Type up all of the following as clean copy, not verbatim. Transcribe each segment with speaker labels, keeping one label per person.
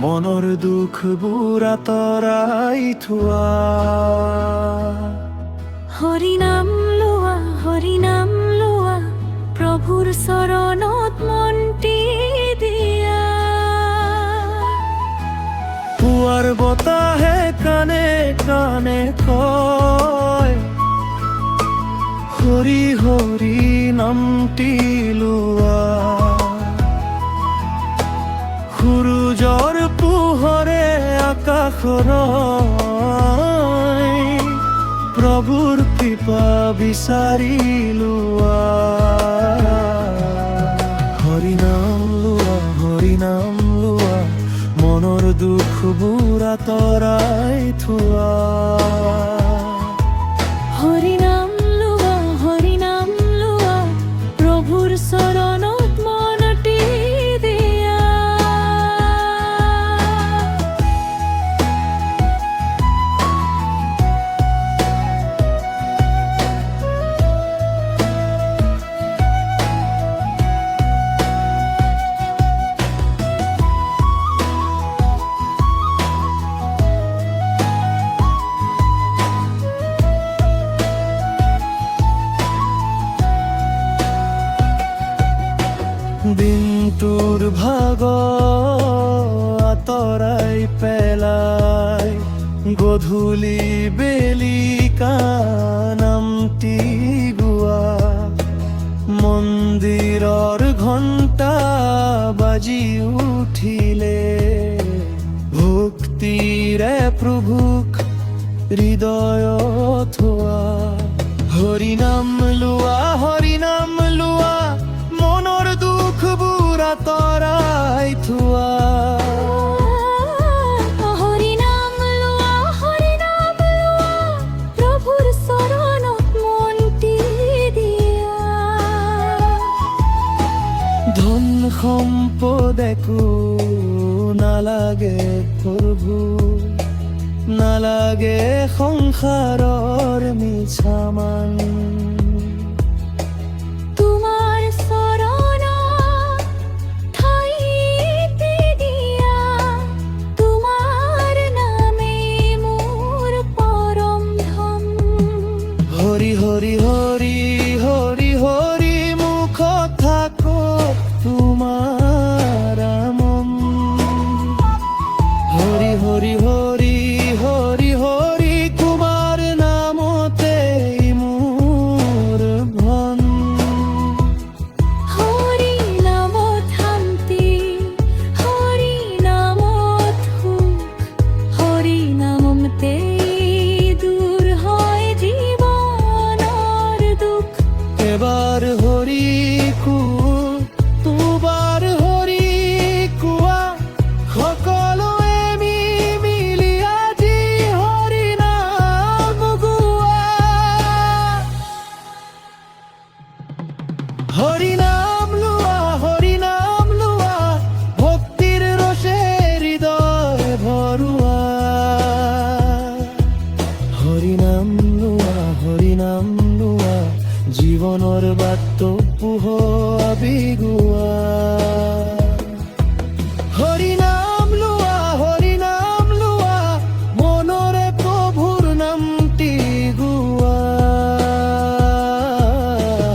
Speaker 1: মনৰ দুখবোৰ আঁতৰাই থোৱা।
Speaker 2: হৰি নাম লোৱা, হৰি নাম লোৱা, প্ৰভুৰ চৰণত মনটি দিয়া।
Speaker 1: পুৱাৰ বতাহে কাণে কাণে কয়, হৰি হৰি নামটি লোৱা। সূৰুজৰ পোহৰে আকাশলৈ প্ৰভুৰ কৃপা বিচাৰি লোৱা। হৰি নাম লোৱা, হৰি নাম লোৱা, মনৰ দুখবোৰ আঁতৰাই থোৱা।
Speaker 2: হৰি নাম লোৱা, হৰি নাম লোৱা, প্ৰভুৰ চৰণত মনটি দিয়া।
Speaker 1: দিনটোৰ ভাগৰ আঁতৰাই পেলাই গধূলি বেলিকা নামটি গোৱা। মন্দিৰৰ ঘণ্টা বাজি উঠিলে ভক্তিৰে প্ৰভুক হৃদয়ত থোৱা। হৰি নাম লোৱা, হৰি নাম লোৱা, মনৰ দুখবোৰ আঁতৰাই থোৱা।
Speaker 2: হৰি নাম লোৱা, হৰি নাম লোৱা, প্ৰভুৰ চৰণত মনটি দিয়া।
Speaker 1: ধন সম্পদ একো নালাগে প্ৰভু, নালাগে সংসাৰৰ মিছা মান।
Speaker 2: তোমাৰ চৰণত ঠাইটি দিয়া, তোমাৰ নামেই মোৰ পৰম ধন।
Speaker 1: হৰি হৰি হৰি হৰি হৰি মুখত থাকক তোমাৰ মন। হৰি হৰি হৰি হৰি হৰি তোমাৰ নামতে মোৰ ধন।
Speaker 2: হৰি নামত শান্তি, হৰি নামত সুখ, হৰি নামতে দূৰ হয় জীৱনৰ দুখ।
Speaker 1: এবাৰ হৰি দুবাৰ হৰি কোৱা, সকলোৱে মিলি আজি হৰি নাম গোৱা। হৰি নাম লোৱা, হৰি নাম লোৱা, ভক্তিৰ ৰসে হৃদয় ভৰোৱা। হৰি নাম লোৱা, হৰি নাম লোৱা, জীৱনৰ বাটটো পোহৰাবি গোৱা। হৰি নাম লোৱা, হৰি নাম লোৱা, মনৰে প্ৰভুৰ নামটি গোৱা।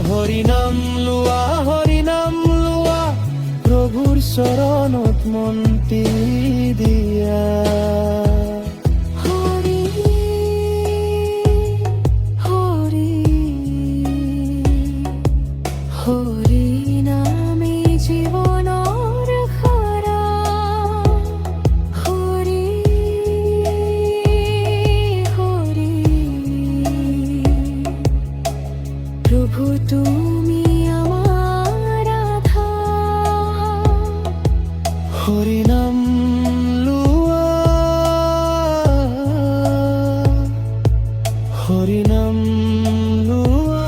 Speaker 1: হৰি নাম লোৱা, হৰি নাম লোৱা, প্ৰভুৰ চৰণত মনটি দিয়া।
Speaker 2: হৰি হৰি হৰি নামে জীৱনৰ সাৰা। হৰি হৰি প্ৰভু তুমি আমাৰ আধাৰ।
Speaker 1: হৰি নাম লোৱা, হৰি নাম লোৱা,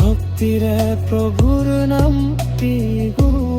Speaker 1: ভক্তিৰে প্ৰভুৰ নামটি গোৱা।